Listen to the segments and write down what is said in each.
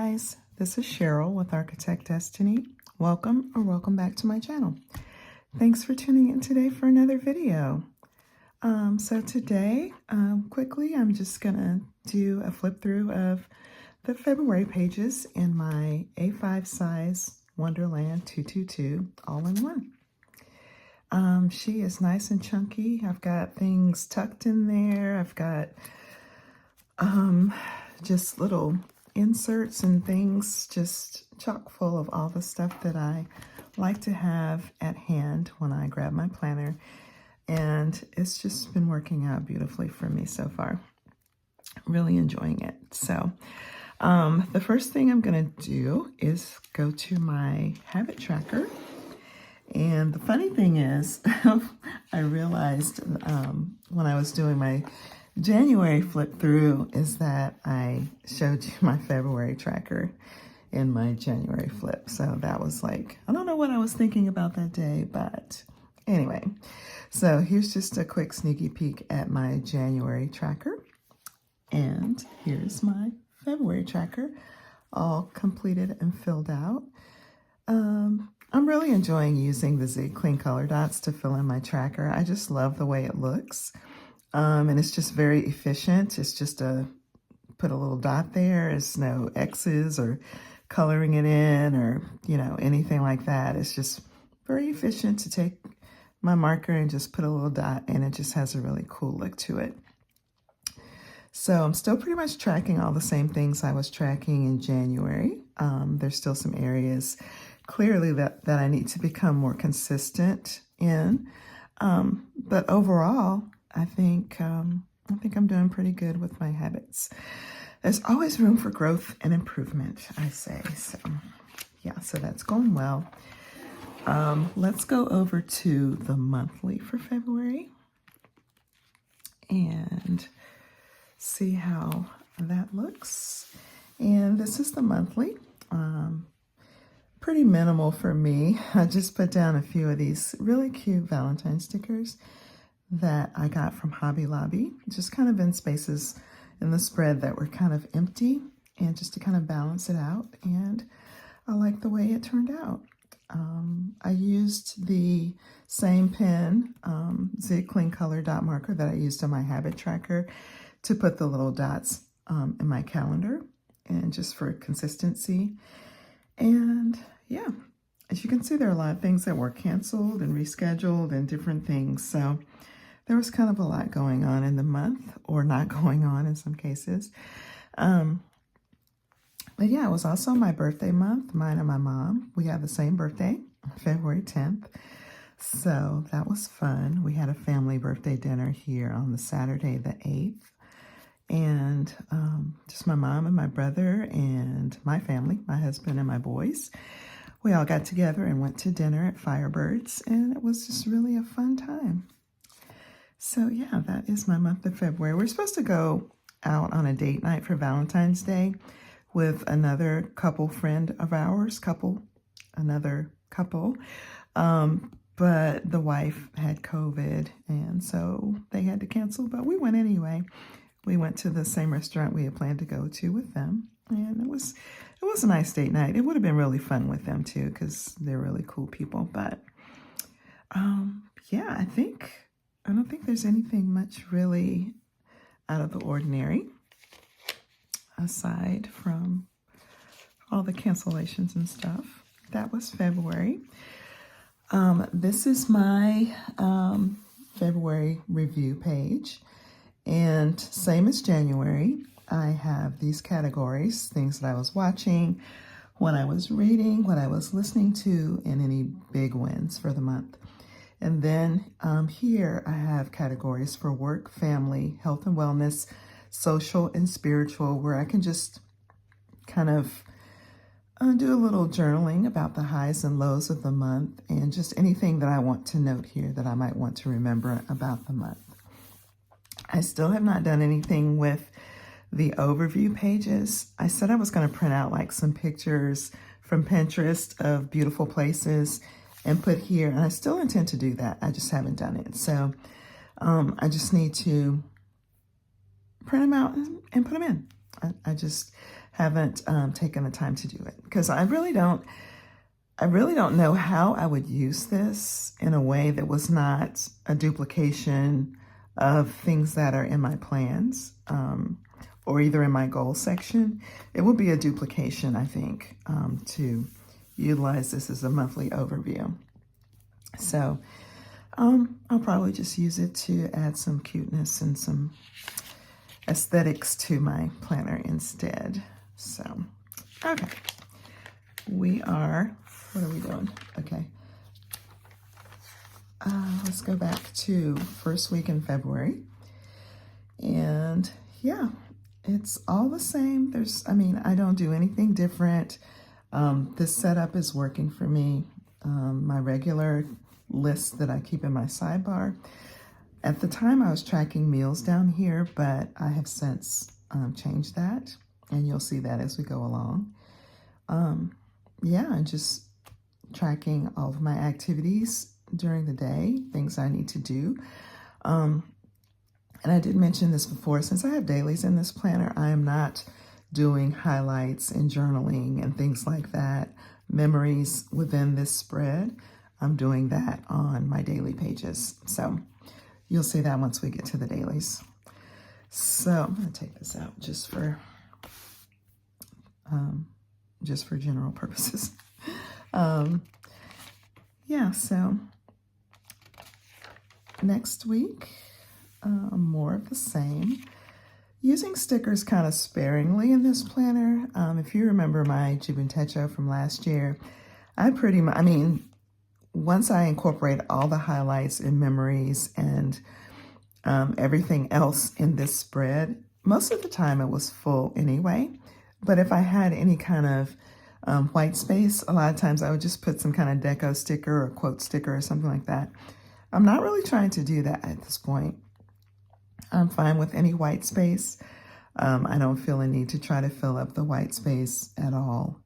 guys, this is Cheryl with Architect Destiny. Welcome or welcome back to my channel. Thanks for tuning in today for another video. So today, quickly, I'm just gonna do a flip through of the February pages in my A5 size Wonderland 222 all-in-one. She is nice and chunky. I've got things tucked in there. I've got just little inserts and things just chock full of all the stuff that I like to have at hand when I grab my planner, and it's just been working out beautifully for me so far. Really enjoying it. So the first thing I'm going to do is go to my habit tracker, and the funny thing is I realized when I was doing my January flip through is that I showed you my February tracker in my January flip. So that was like, I don't know what I was thinking about that day, but anyway. So here's just a quick sneaky peek at my January tracker. And here's my February tracker, all completed and filled out. I'm really enjoying using the Z Clean Color Dots to fill in my tracker. I just love the way it looks. And it's just very efficient. It's just put a little dot there. It's no X's or coloring it in or, anything like that. It's just very efficient to take my marker and just put a little dot, and it just has a really cool look to it. So I'm still pretty much tracking all the same things I was tracking in January. There's still some areas clearly that I need to become more consistent in. But overall, I think I'm doing pretty good with my habits. There's always room for growth and improvement, I say. So yeah, so that's going well. Let's go over to the monthly for February and see how that looks. And this is the monthly. Pretty minimal for me. I just put down a few of these really cute Valentine stickers that I got from Hobby Lobby, just kind of in spaces in the spread that were kind of empty, and just to kind of balance it out. And I like the way it turned out. I used the same pen, Z Clean Color Dot marker that I used on my habit tracker to put the little dots in my calendar, and just for consistency. And yeah, as you can see, there are a lot of things that were canceled and rescheduled and different things. So there was kind of a lot going on in the month, or not going on in some cases. But yeah, it was also my birthday month, mine and my mom. We have the same birthday, February 10th. So that was fun. We had a family birthday dinner here on the Saturday, the 8th. And just my mom and my brother and my family, my husband and my boys. We all got together and went to dinner at Firebirds, and it was just really a fun time. So yeah, that is my month of February. We're supposed to go out on a date night for Valentine's Day with another friend of ours, another couple. But the wife had COVID, and so they had to cancel, but we went anyway. We went to the same restaurant we had planned to go to with them, and it was a nice date night. It would have been really fun with them too, because they're really cool people. But yeah, I don't think there's anything much really out of the ordinary, aside from all the cancellations and stuff. That was February. This is my February review page. And same as January, I have these categories: things that I was watching, what I was reading, what I was listening to, and any big wins for the month. And then here I have categories for work, family, health and wellness, social and spiritual, where I can just kind of do a little journaling about the highs and lows of the month, and just anything that I want to note here that I might want to remember about the month. I still have not done anything with the overview pages. I said I was going to print out like some pictures from Pinterest of beautiful places and put here, and I still intend to do that. I just haven't done it. So I just need to print them out and put them in. I just haven't taken the time to do it, because I really don't know how I would use this in a way that was not a duplication of things that are in my plans, or either in my goal section. It would be a duplication, I think, to utilize this as a monthly overview. So I'll probably just use it to add some cuteness and some aesthetics to my planner instead. So, okay. What are we doing? Okay. Let's go back to first week in February. And yeah, it's all the same. I don't do anything different. This setup is working for me. My regular list that I keep in my sidebar. At the time, I was tracking meals down here, but I have since changed that, and you'll see that as we go along. Yeah, and just tracking all of my activities during the day, things I need to do. And I did mention this before, since I have dailies in this planner, I am not doing highlights and journaling and things like that, memories within this spread. I'm doing that on my daily pages. So you'll see that once we get to the dailies. So I'm going to take this out just for general purposes. Yeah, so next week, more of the same. Using stickers kind of sparingly in this planner. If you remember my Jubintecho from last year, once I incorporate all the highlights and memories and everything else in this spread, most of the time it was full anyway. But if I had any kind of white space, a lot of times I would just put some kind of deco sticker or quote sticker or something like that. I'm not really trying to do that at this point. I'm fine with any white space. I don't feel a need to try to fill up the white space at all.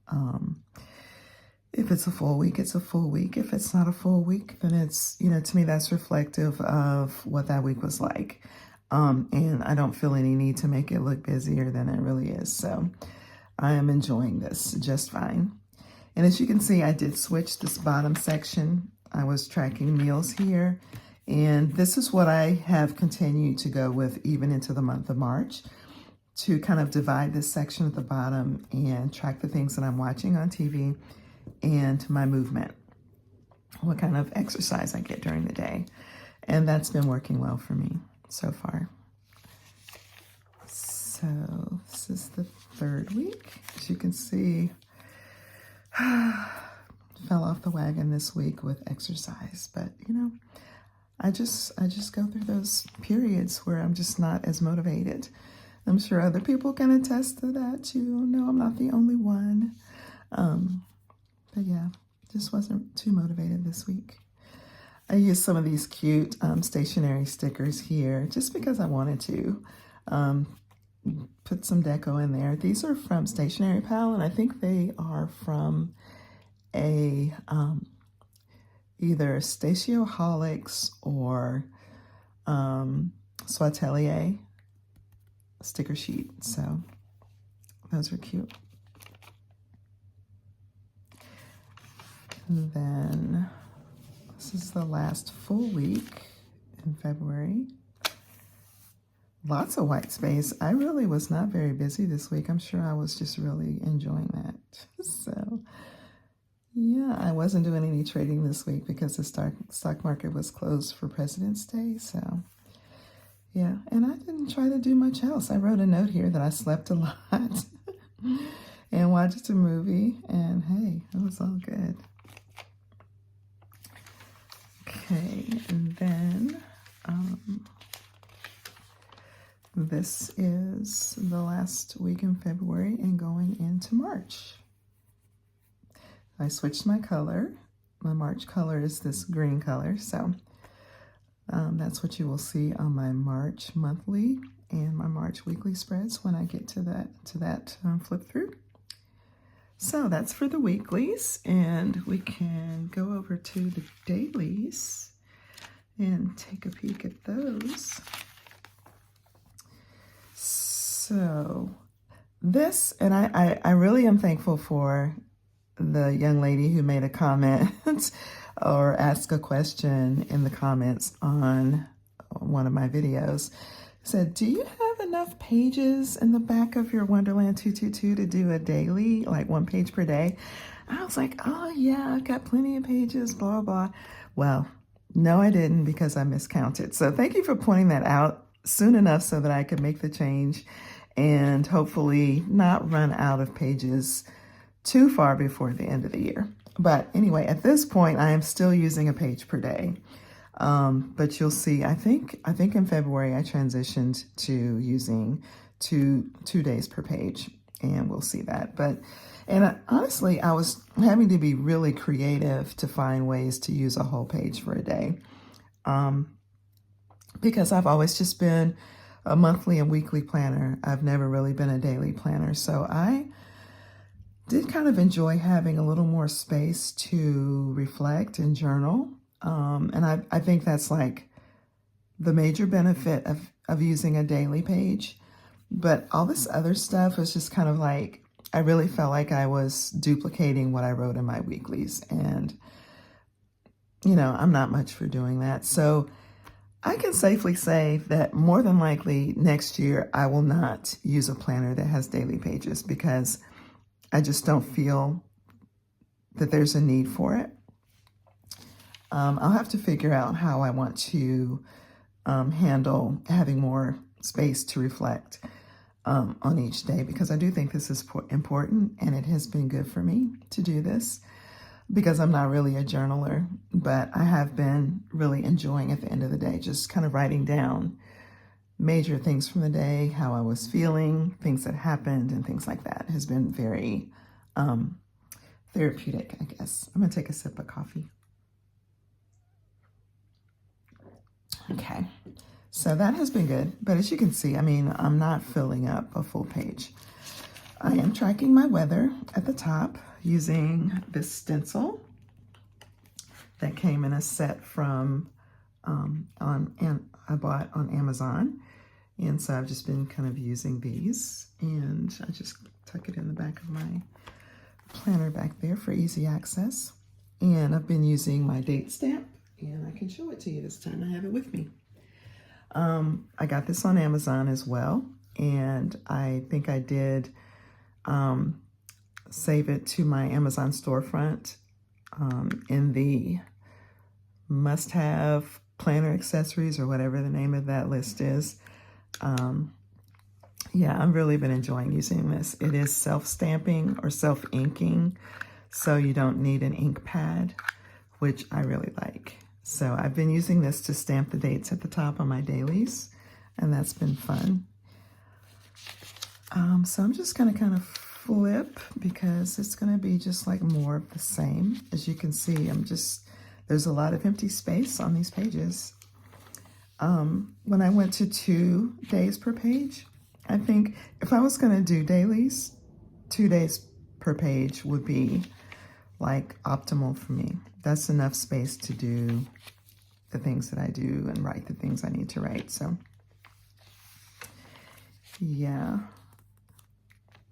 If it's a full week, it's a full week. If it's not a full week, then it's, to me, that's reflective of what that week was like. And I don't feel any need to make it look busier than it really is. So I am enjoying this just fine. And as you can see, I did switch this bottom section. I was tracking meals here. And this is what I have continued to go with even into the month of March, to kind of divide this section at the bottom and track the things that I'm watching on TV and my movement, what kind of exercise I get during the day. And that's been working well for me so far. So this is the third week. As you can see, fell off the wagon this week with exercise, but I just go through those periods where I'm just not as motivated. I'm sure other people can attest to that too. No, I'm not the only one. But yeah, just wasn't too motivated this week. I used some of these cute stationery stickers here just because I wanted to put some deco in there. These are from Stationery Pal, and I think they are from a either Stacioholics or Swatelier sticker sheet. So those are cute. And then this is the last full week in February. Lots of white space. I really was not very busy this week. I'm sure I was just really enjoying that. So yeah, I wasn't doing any trading this week because the stock market was closed for President's Day. So yeah, and I didn't try to do much else. I wrote a note here that I slept a lot and watched a movie, and hey, it was all good. Okay, and then this is the last week in February and going into March. I switched my color. My March color is this green color, so that's what you will see on my March monthly and my March weekly spreads when I get to that flip through. So that's for the weeklies, and we can go over to the dailies and take a peek at those. So this, and I really am thankful for the young lady who made a comment or asked a question in the comments on one of my videos. Said, do you have enough pages in the back of your Wonderland 222 to do a daily, like 1 page per day? I was like, oh yeah, I've got plenty of pages, blah, blah. Well, no, I didn't, because I miscounted. So thank you for pointing that out soon enough so that I could make the change and hopefully not run out of pages too far before the end of the year. But anyway, at this point, I am still using a page per day. But you'll see, I think in February, I transitioned to using two days per page, and we'll see that. Honestly, I was having to be really creative to find ways to use a whole page for a day. Because I've always just been a monthly and weekly planner. I've never really been a daily planner. So I did kind of enjoy having a little more space to reflect and journal. And I think that's like the major benefit of using a daily page. But all this other stuff was just kind of like, I really felt like I was duplicating what I wrote in my weeklies. And, you know, I'm not much for doing that. So I can safely say that more than likely next year, I will not use a planner that has daily pages, because I just don't feel that there's a need for it. I'll have to figure out how I want to handle having more space to reflect on each day, because I do think this is important, and it has been good for me to do this, because I'm not really a journaler, but I have been really enjoying at the end of the day just kind of writing down major things from the day, how I was feeling, things that happened, and things like that. It has been very therapeutic, I guess. I'm gonna take a sip of coffee. Okay, so that has been good, but as you can see, I mean, I'm not filling up a full page. I am tracking my weather at the top using this stencil that came in a set from I bought on Amazon, and so I've just been kind of using these, and I just tuck it in the back of my planner back there for easy access. And I've been using my date stamp, and I can show it to you this time. I have it with me. I got this on Amazon as well, and I think I did save it to my Amazon storefront in the must-have planner accessories, or whatever the name of that list is. Yeah, I've really been enjoying using this. It is self-stamping or self-inking, so you don't need an ink pad, which I really like. So I've been using this to stamp the dates at the top on my dailies, and that's been fun. So I'm just gonna kind of flip, because it's gonna be just like more of the same. As you can see, there's a lot of empty space on these pages. When I went to 2 days per page, I think if I was gonna do dailies, 2 days per page would be like optimal for me. That's enough space to do the things that I do and write the things I need to write. So yeah,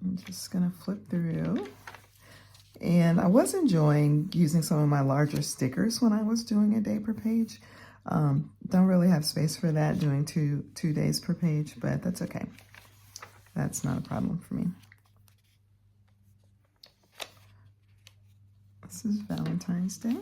I'm just gonna flip through. And I was enjoying using some of my larger stickers when I was doing a day per page. Don't really have space for that, doing two days per page, but that's okay. That's not a problem for me. This is Valentine's Day.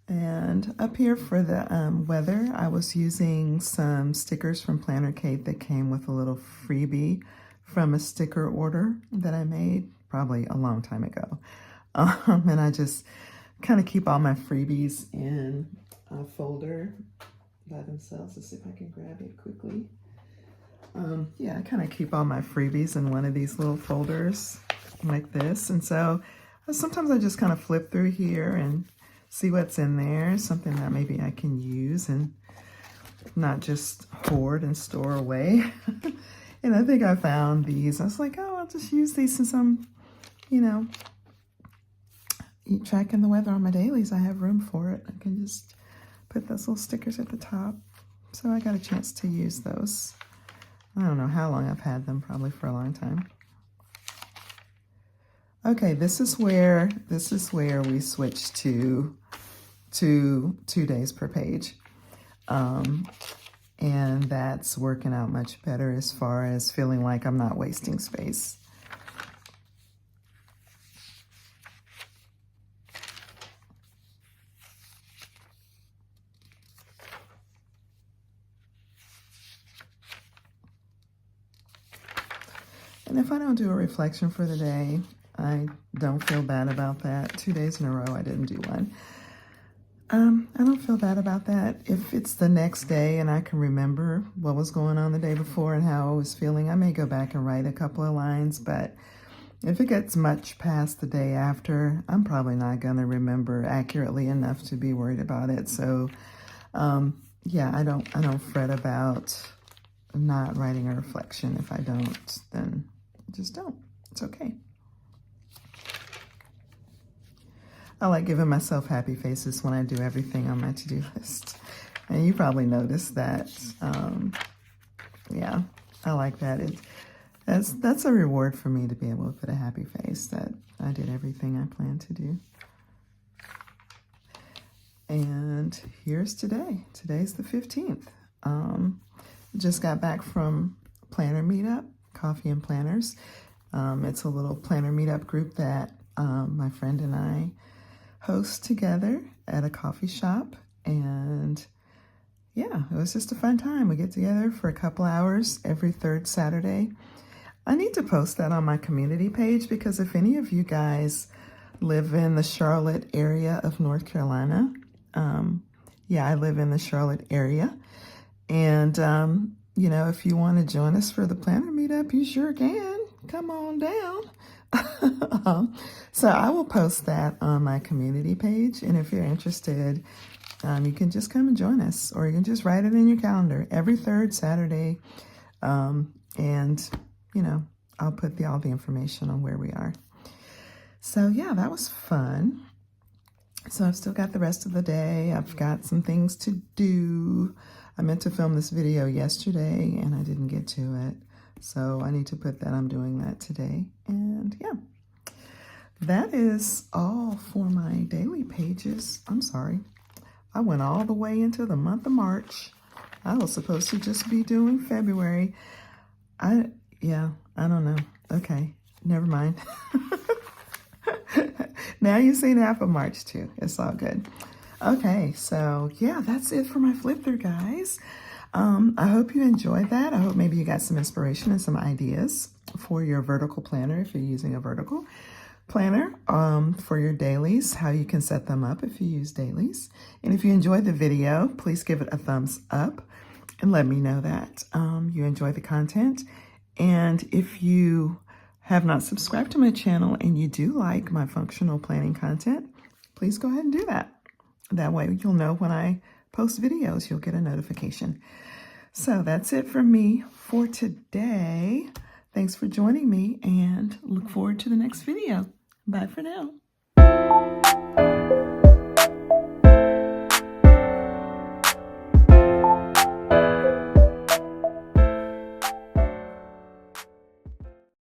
And up here for the weather, I was using some stickers from Planner Kate that came with a little freebie from a sticker order that I made probably a long time ago. And I just kind of keep all my freebies in a folder by themselves. Let's see if I can grab it quickly. Yeah, I kind of keep all my freebies in one of these little folders like this. And so sometimes I just kind of flip through here and see what's in there, something that maybe I can use and not just hoard and store away. And I think I found these. I was like, oh, I'll just use these since I'm, you know, tracking the weather on my dailies. I have room for it. I can just put those little stickers at the top. So I got a chance to use those. I don't know how long I've had them, probably for a long time. Okay, this is where we switch to 2 days per page. And that's working out much better as far as feeling like I'm not wasting space. And if I don't do a reflection for the day, I don't feel bad about that. 2 days in a row I didn't do one. I don't feel bad about that. If it's the next day and I can remember what was going on the day before and how I was feeling, I may go back and write a couple of lines, but if it gets much past the day after, I'm probably not going to remember accurately enough to be worried about it. So, yeah, I don't fret about not writing a reflection. If I don't, then just don't. It's okay. I like giving myself happy faces when I do everything on my to-do list. And you probably noticed that. Yeah, I like that. That's a reward for me to be able to put a happy face that I did everything I planned to do. And here's today. Today's the 15th. Just got back from planner meetup, Coffee and Planners. It's a little planner meetup group that my friend and I host together at a coffee shop. And yeah, it was just a fun time. We get together for a couple hours every third Saturday. I need to post that on my community page because if any of you guys live in the Charlotte area of North Carolina, yeah, I live in the Charlotte area. And, you know, if you want to join us for the planner meetup, you sure can. Come on down. So I will post that on my community page. And if you're interested, you can just come and join us, or you can just write it in your calendar every third Saturday. And, you know, I'll put all the information on where we are. So yeah, that was fun. So I've still got the rest of the day. I've got some things to do. I meant to film this video yesterday and I didn't get to it. So I need to put that, I'm doing that today. And yeah, that is all for my daily pages. I'm sorry. I went all the way into the month of March. I was supposed to just be doing February. Yeah, I don't know. Okay, never mind. Now you've seen half of March too. It's all good. Okay, so yeah, that's it for my flip through, guys. I hope you enjoyed that. I hope maybe you got some inspiration and some ideas for your vertical planner if you're using a vertical planner, for your dailies, how you can set them up if you use dailies. And if you enjoyed the video, please give it a thumbs up and let me know that you enjoy the content. And if you have not subscribed to my channel and you do like my functional planning content, please go ahead and do that. That way you'll know when I post videos, you'll get a notification. So that's it from me for today. Thanks for joining me and look forward to the next video. Bye for now.